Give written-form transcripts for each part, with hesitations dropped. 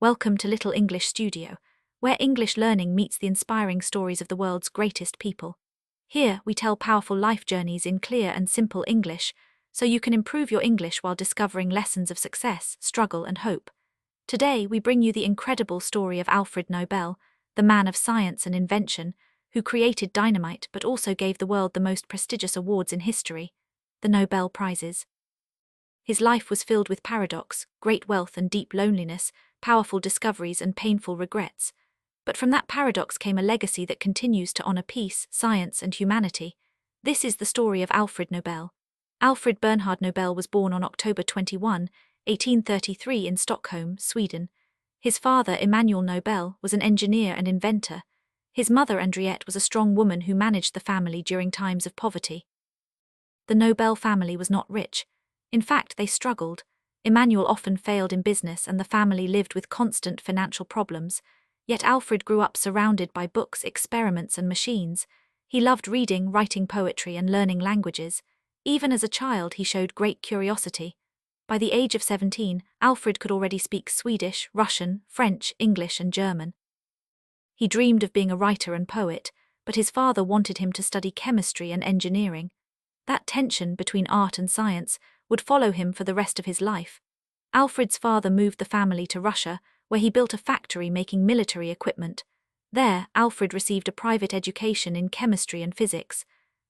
Welcome to Little English Studio, where English learning meets the inspiring stories of the world's greatest people. Here, we tell powerful life journeys in clear and simple English, so you can improve your English while discovering lessons of success, struggle, and hope. Today, we bring you the incredible story of Alfred Nobel, the man of science and invention, who created dynamite but also gave the world the most prestigious awards in history, the Nobel Prizes. His life was filled with paradox, great wealth and deep loneliness, powerful discoveries and painful regrets. But from that paradox came a legacy that continues to honor peace, science, and humanity. This is the story of Alfred Nobel. Alfred Bernhard Nobel was born on October 21, 1833 in Stockholm, Sweden. His father, Emanuel Nobel, was an engineer and inventor. His mother, Henriette, was a strong woman who managed the family during times of poverty. The Nobel family was not rich. In fact, they struggled. Emanuel often failed in business and the family lived with constant financial problems. Yet Alfred grew up surrounded by books, experiments, and machines. He loved reading, writing poetry, and learning languages. Even as a child, he showed great curiosity. By the age of 17, Alfred could already speak Swedish, Russian, French, English, and German. He dreamed of being a writer and poet, but his father wanted him to study chemistry and engineering. That tension between art and science would follow him for the rest of his life. Alfred's father moved the family to Russia, where he built a factory making military equipment. There, Alfred received a private education in chemistry and physics.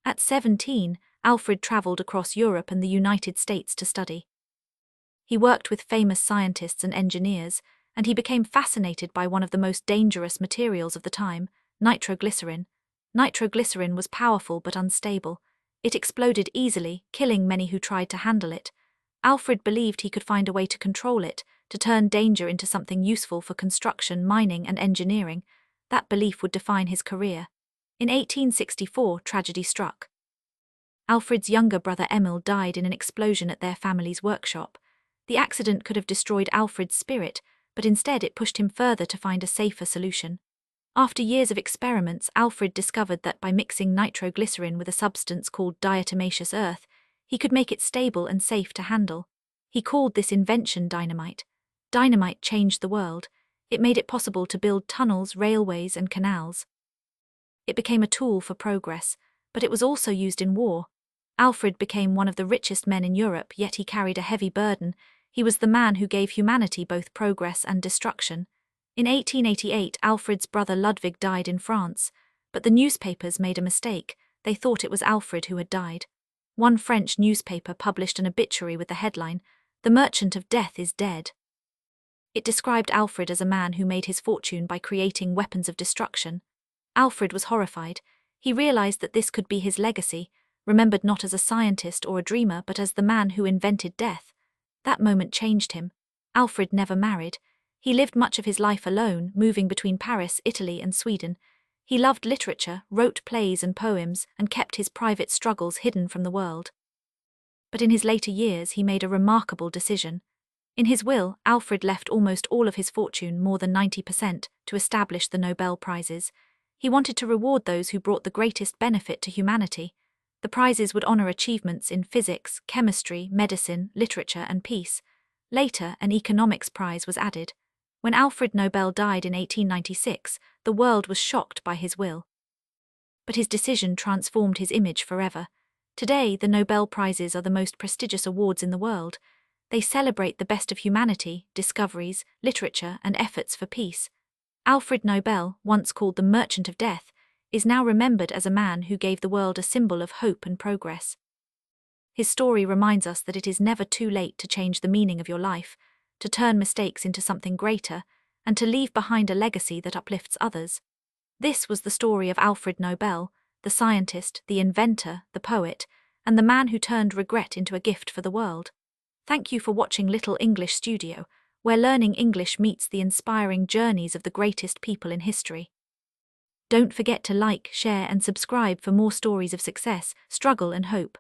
At 17, Alfred traveled across Europe and the United States to study. He worked with famous scientists and engineers, and he became fascinated by one of the most dangerous materials of the time, nitroglycerin. Nitroglycerin was powerful but unstable. It exploded easily, killing many who tried to handle it. Alfred believed he could find a way to control it, to turn danger into something useful for construction, mining, and engineering. That belief would define his career. In 1864, tragedy struck. Alfred's younger brother Emil died in an explosion at their family's workshop. The accident could have destroyed Alfred's spirit, but instead it pushed him further to find a safer solution. After years of experiments, Alfred discovered that by mixing nitroglycerin with a substance called diatomaceous earth, he could make it stable and safe to handle. He called this invention dynamite. Dynamite changed the world. It made it possible to build tunnels, railways, and canals. It became a tool for progress, but it was also used in war. Alfred became one of the richest men in Europe, yet he carried a heavy burden. He was the man who gave humanity both progress and destruction. In 1888, Alfred's brother Ludwig died in France, but the newspapers made a mistake. They thought it was Alfred who had died. One French newspaper published an obituary with the headline, "The Merchant of Death is dead." It described Alfred as a man who made his fortune by creating weapons of destruction. Alfred was horrified. He realized that this could be his legacy, remembered not as a scientist or a dreamer, but as the man who invented death. That moment changed him. Alfred never married. He lived much of his life alone, moving between Paris, Italy, and Sweden. He loved literature, wrote plays and poems, and kept his private struggles hidden from the world. But in his later years, he made a remarkable decision. In his will, Alfred left almost all of his fortune, more than 90%, to establish the Nobel Prizes. He wanted to reward those who brought the greatest benefit to humanity. The prizes would honor achievements in physics, chemistry, medicine, literature, and peace. Later, an economics prize was added. When Alfred Nobel died in 1896, the world was shocked by his will. But his decision transformed his image forever. Today, the Nobel Prizes are the most prestigious awards in the world. They celebrate the best of humanity, discoveries, literature, and efforts for peace. Alfred Nobel, once called the Merchant of Death, is now remembered as a man who gave the world a symbol of hope and progress. His story reminds us that it is never too late to change the meaning of your life, to turn mistakes into something greater, and to leave behind a legacy that uplifts others. This was the story of Alfred Nobel, the scientist, the inventor, the poet, and the man who turned regret into a gift for the world. Thank you for watching Little English Studio, where learning English meets the inspiring journeys of the greatest people in history. Don't forget to like, share, and subscribe for more stories of success, struggle, and hope.